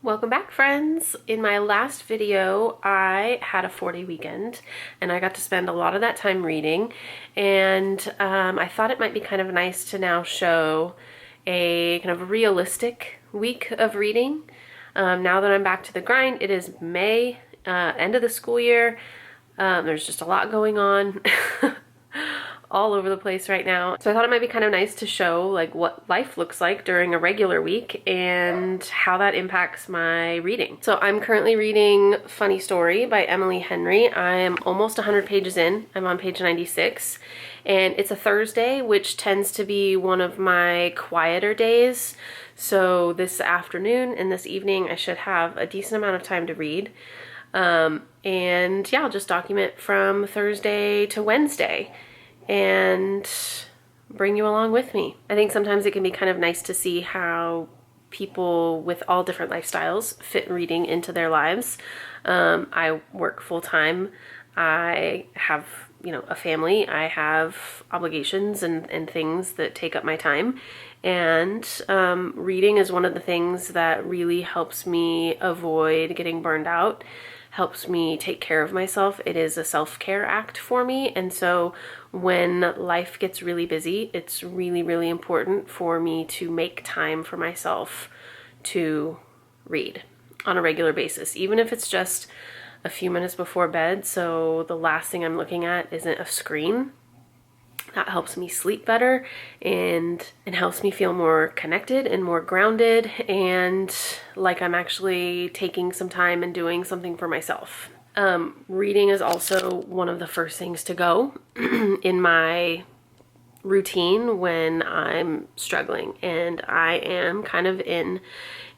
Welcome back, friends. In my last video, I had a 4-day weekend and I got to spend a lot of that time reading, and I thought it might be kind of nice to now show a kind of realistic week of reading. Now that I'm back to the grind, it is May, end of the school year. There's just a lot going on all over the place right now. So I thought it might be kind of nice to show like what life looks like during a regular week and how that impacts my reading. So I'm currently reading Funny Story by Emily Henry. I am almost 100 pages in. I'm on page 96, and it's a Thursday, which tends to be one of my quieter days. So this afternoon and this evening I should have a decent amount of time to read. And yeah, I'll just document from Thursday to Wednesday and bring you along with me. I think sometimes it can be kind of nice to see how people with all different lifestyles fit reading into their lives. I work full-time. I have, a family. I have obligations and things that take up my time. And reading is one of the things that really helps me avoid getting burned out, helps me take care of myself. It is a self-care act for me. And so when life gets really busy, it's really, really important for me to make time for myself to read on a regular basis, even if it's just a few minutes before bed. So the last thing I'm looking at isn't a screen. That helps me sleep better and helps me feel more connected and more grounded and like I'm actually taking some time and doing something for myself. Reading is also one of the first things to go in my routine when I'm struggling, and I am kind of in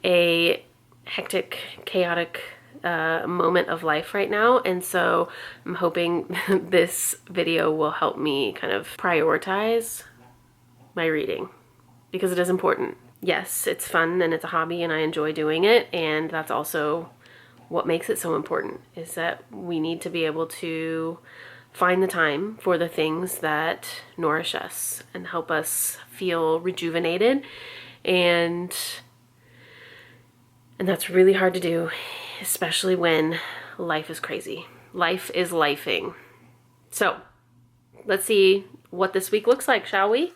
a hectic, chaotic moment of life right now, and so I'm hoping this video will help me kind of prioritize my reading because it is important. Yes, it's fun and it's a hobby and I enjoy doing it, and that's also what makes it so important, is that we need to be able to find the time for the things that nourish us and help us feel rejuvenated, and that's really hard to do, especially when life is crazy. Life is lifing. So let's see what this week looks like, shall we?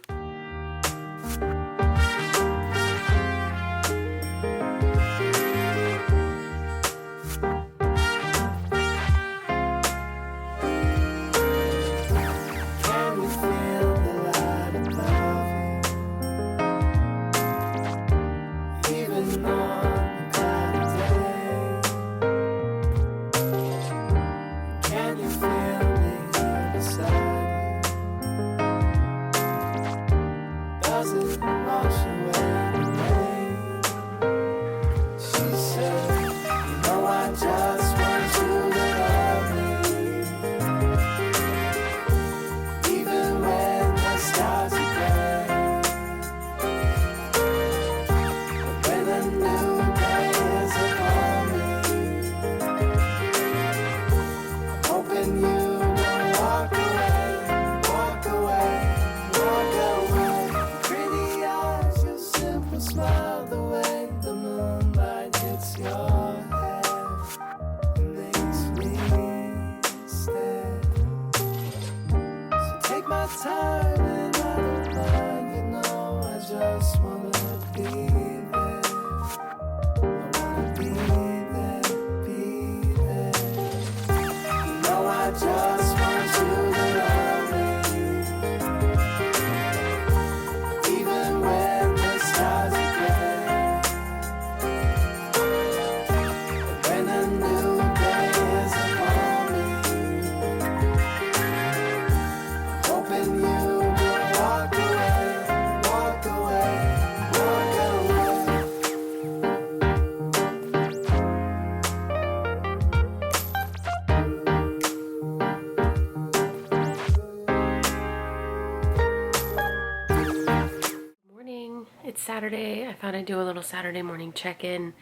It's Saturday. I thought I'd do a little Saturday morning check-in.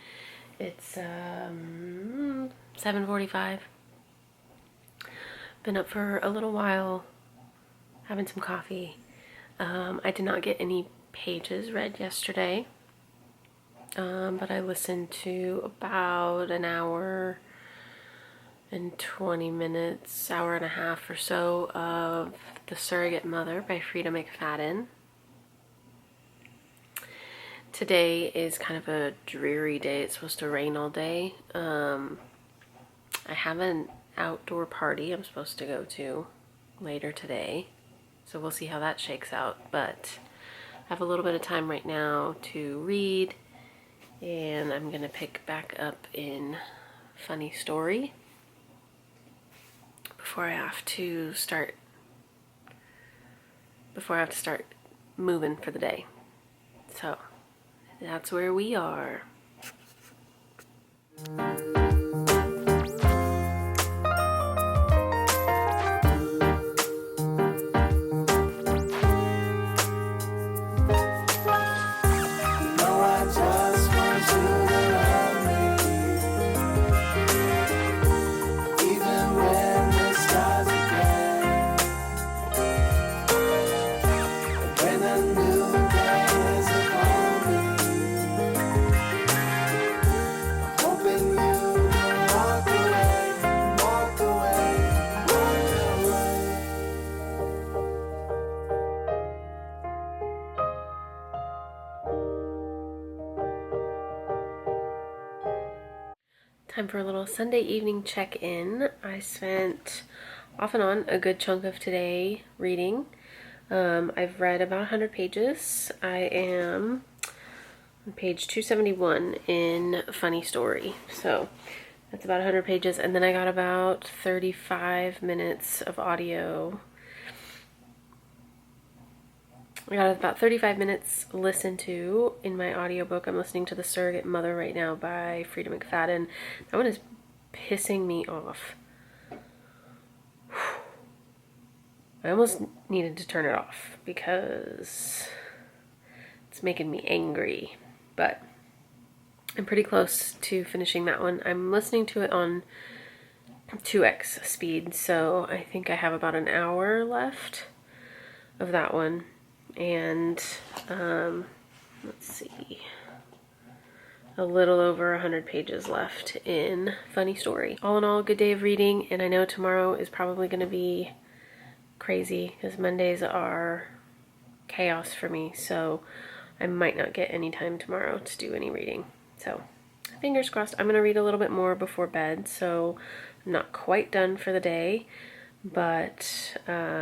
It's 7:45. Been up for a little while, having some coffee. I did not get any pages read yesterday. But I listened to about an hour and 20 minutes, hour and a half or so of The Surrogate Mother by Freida McFadden. Today is kind of a dreary day. It's supposed to rain all day. I have an outdoor party I'm supposed to go to later today, so we'll see how that shakes out. But I have a little bit of time right now to read, and I'm gonna pick back up in Funny Story before I have to start moving for the day. So that's where we are. Time for a little Sunday evening check-in. I spent off and on a good chunk of today reading. I've read about 100 pages. I am on page 271 in Funny Story. So that's about 100 pages. And then I got about 35 minutes of audio. I got about 35 minutes listened to in my audiobook. I'm listening to The Surrogate Mother right now by Freida McFadden. That one is pissing me off. I almost needed to turn it off because it's making me angry. But I'm pretty close to finishing that one. I'm listening to it on 2x speed, so I think I have about an hour left of that one. And let's see, a little over 100 pages left in Funny Story. All in all, a good day of reading, and I know tomorrow is probably going to be crazy because Mondays are chaos for me, so I might not get any time tomorrow to do any reading. So fingers crossed. I'm going to read a little bit more before bed, so I'm not quite done for the day, but I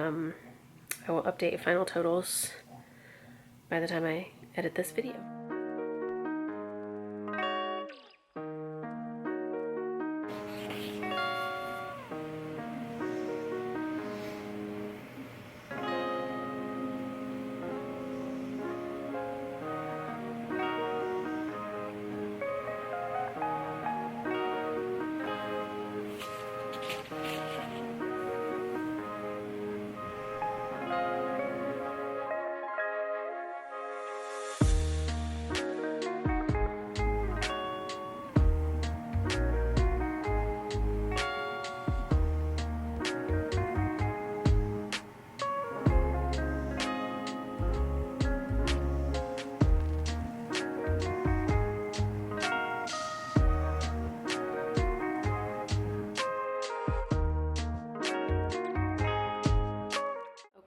will update final totals by the time I edit this video.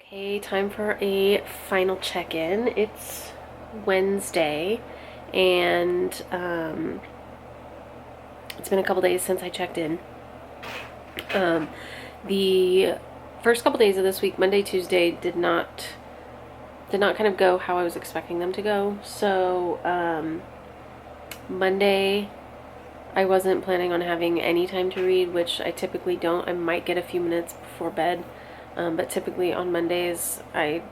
Okay, time for a final check-in. It's Wednesday, and it's been a couple days since I checked in. The first couple days of this week, Monday, Tuesday, did not kind of go how I was expecting them to go. So Monday, I wasn't planning on having any time to read, which I typically don't. I might get a few minutes before bed. But typically on Mondays, I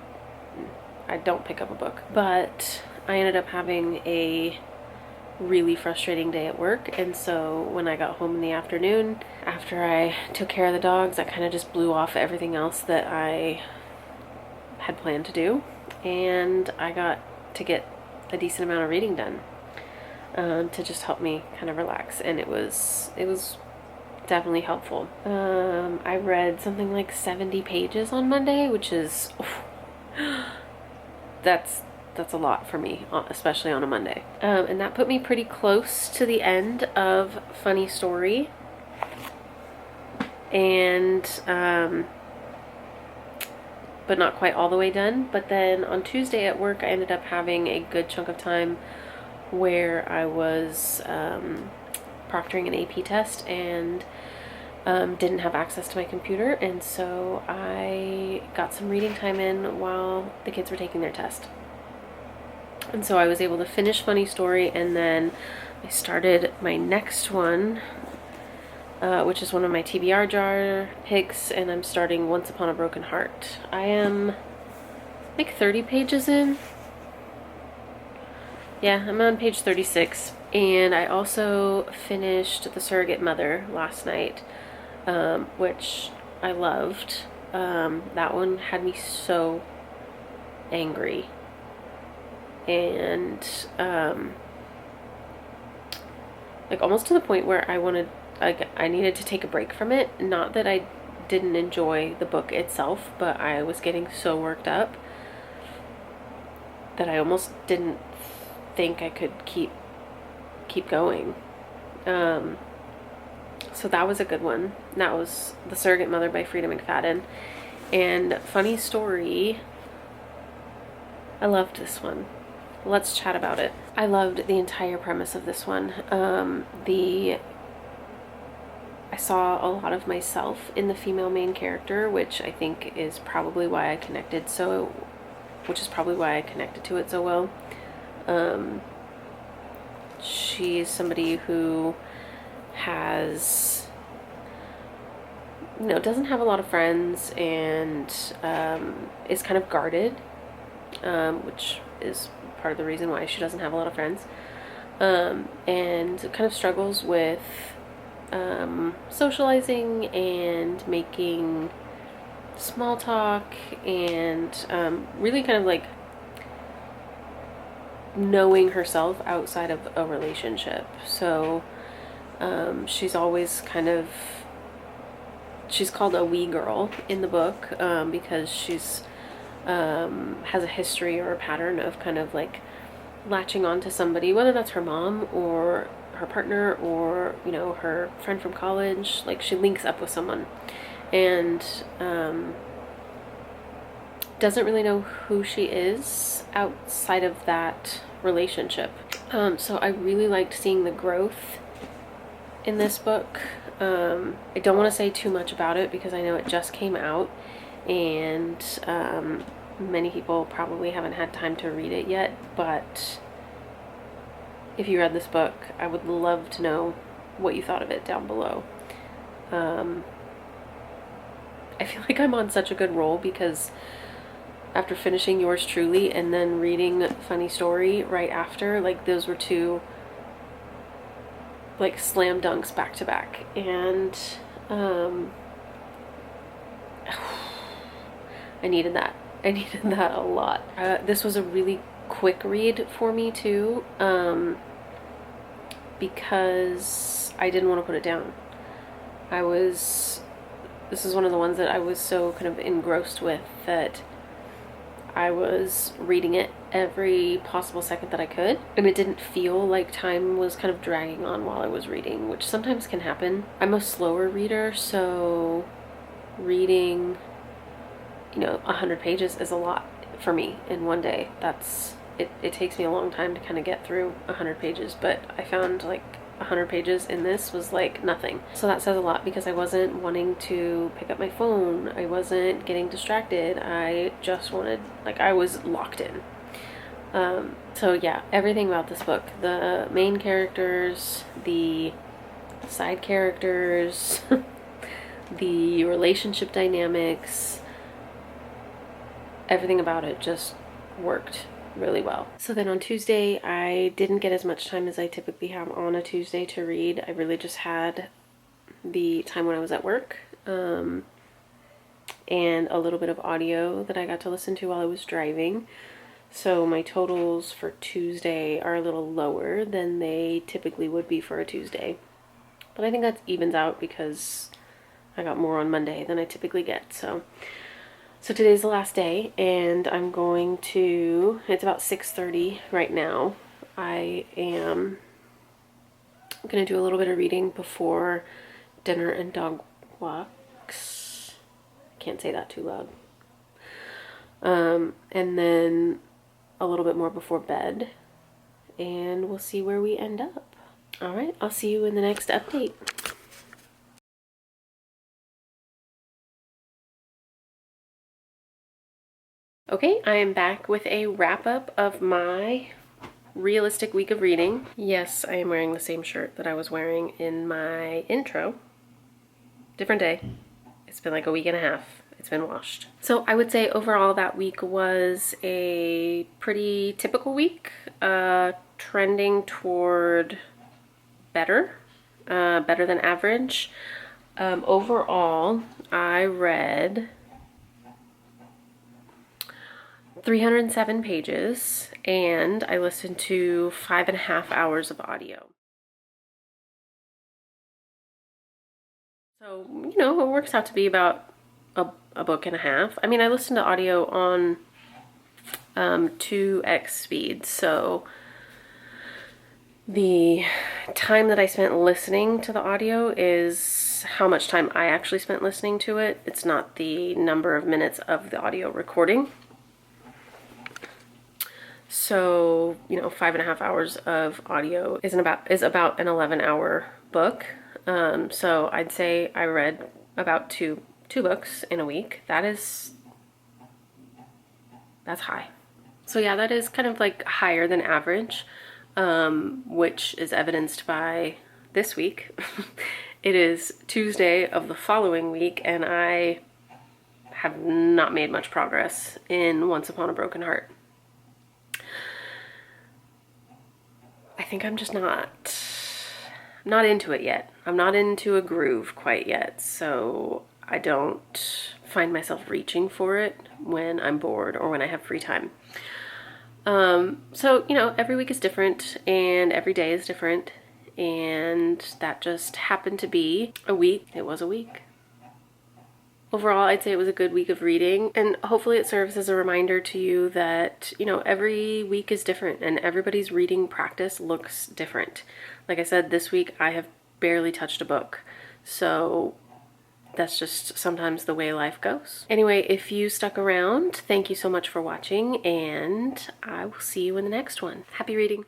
don't pick up a book. But I ended up having a really frustrating day at work, and so when I got home in the afternoon, after I took care of the dogs, I kind of just blew off everything else that I had planned to do, and I got to get a decent amount of reading done to just help me kind of relax, and it was definitely helpful. I read something like 70 pages on Monday, which is that's that's a lot for me, especially on a Monday. And that put me pretty close to the end of Funny Story. And, but not quite all the way done. But then on Tuesday at work, I ended up having a good chunk of time where I was proctoring an AP test and didn't have access to my computer, and so I got some reading time in while the kids were taking their test. And so I was able to finish Funny Story, and then I started my next one, which is one of my TBR jar picks, and I'm starting Once Upon a Broken Heart. I am like 30 pages in. Yeah, I'm on page 36, and I also finished The Surrogate Mother last night, which I loved. That one had me so angry, and like almost to the point where I needed to take a break from it. Not that I didn't enjoy the book itself, but I was getting so worked up that I almost didn't think I could keep going. So that was a good one. That was The Surrogate Mother by Freida McFadden. And Funny Story, I loved this one. Let's chat about it. I loved the entire premise of this one. I saw a lot of myself in the female main character, which I think is probably why I connected to it so well. She's somebody who has, doesn't have a lot of friends, and is kind of guarded, which is part of the reason why she doesn't have a lot of friends, and kind of struggles with socializing and making small talk, and really kind of like knowing herself outside of a relationship. So she's always she's called a wee girl in the book, because she's has a history or a pattern of kind of like latching on to somebody, whether that's her mom or her partner or her friend from college. Like, she links up with someone and doesn't really know who she is outside of that relationship. So I really liked seeing the growth in this book. I don't want to say too much about it because I know it just came out, and many people probably haven't had time to read it yet, but if you read this book, I would love to know what you thought of it down below. I feel like I'm on such a good roll because after finishing Yours Truly and then reading Funny Story right after, like, those were two like slam dunks back to back, and I needed that a lot. This was a really quick read for me too, because I didn't want to put it down. This is one of the ones that I was so kind of engrossed with that I was reading it every possible second that I could, and it didn't feel like time was kind of dragging on while I was reading, which sometimes can happen. I'm a slower reader, so reading 100 pages is a lot for me in one day. It takes me a long time to kind of get through 100 pages, but I found like 100 pages in this was like nothing. So that says a lot, because I wasn't wanting to pick up my phone, I wasn't getting distracted, I just wanted, like, I was locked in. So yeah, everything about this book, the main characters, the side characters, the relationship dynamics, everything about it just worked really well. So then on Tuesday, I didn't get as much time as I typically have on a Tuesday to read. I really just had the time when I was at work, and a little bit of audio that I got to listen to while I was driving. So my totals for Tuesday are a little lower than they typically would be for a Tuesday. But I think that evens out because I got more on Monday than I typically get. So So today's the last day, and I'm going to, it's about 6:30 right now. I am going to do a little bit of reading before dinner and dog walks. I can't say that too loud. And then a little bit more before bed, and we'll see where we end up. All right, I'll see you in the next update. Okay, I am back with a wrap-up of my realistic week of reading. Yes, I am wearing the same shirt that I was wearing in my intro. Different day. It's been like a week and a half. It's been washed. So I would say overall that week was a pretty typical week, trending toward better than average. Overall, I read 307 pages, and I listened to 5.5 hours of audio. So, you know, it works out to be about a book and a half. I mean, I listened to audio on 2x speed, so the time that I spent listening to the audio is how much time I actually spent listening to it. It's not the number of minutes of the audio recording. So, you know, 5.5 hours of audio is about an 11-hour book. So I'd say I read about two books in a week. That's high. So yeah, that is kind of like higher than average, which is evidenced by this week. It is Tuesday of the following week, and I have not made much progress in Once Upon a Broken Heart. I think I'm just not into it yet. I'm not into a groove quite yet, so I don't find myself reaching for it when I'm bored or when I have free time. So, you know, every week is different and every day is different, and that just happened to be a week. It was a week. Overall, I'd say it was a good week of reading, and hopefully it serves as a reminder to you that, you know, every week is different and everybody's reading practice looks different. Like I said, this week I have barely touched a book, so that's just sometimes the way life goes. Anyway, if you stuck around, thank you so much for watching, and I will see you in the next one. Happy reading.